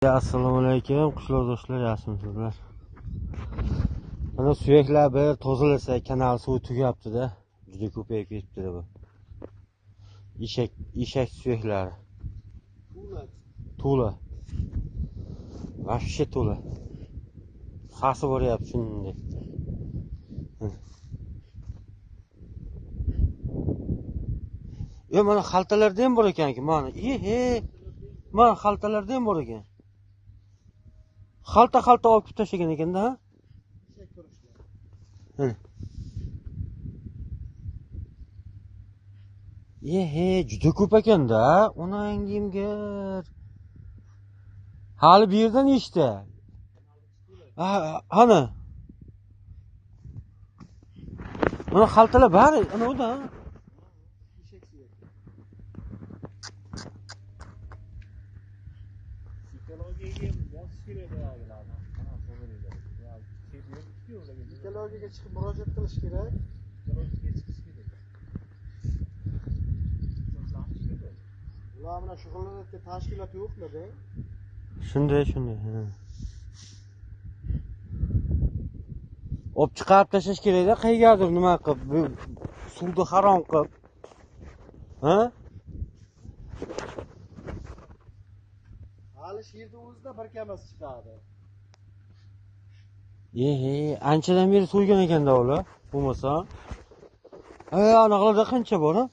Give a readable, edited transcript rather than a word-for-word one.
Assalomu alaykum qushloqdoshlar, yaxshimisizlar? Mana suyaklar bir tozalasa kanal suvi tugayapti-da. Juda ko'payib ketibdi bu. Eshak suyaklari. To'la. Vashshe to'la. Sasi boryapti shunday. Mana xaltalarda ham bor ekan-ku, mana. Mana xaltalarda ham bor ekan. Xalta olib tashlagan ekan-da, ha? Juda ko'p ekan-da. Onangimgir. Hali bu yerdan ishda. Ana. Mana xaltalar bari ana unda. Ekologiyaga chiqib murojaat qilish kerak. Ular bilan shug'ullanayotgan tashkilot yo'qmi-da? Shunday. Olib chiqarib tashlash kerak-da, qayergadir nima qilib, suvni harom qilib. Ha? Hali shu yerda o'zida bir kamasi chiqadi. Anchadan beri so'ygan ekanda ular, bo'lmasa. Anaqilarda qancha bor, ha?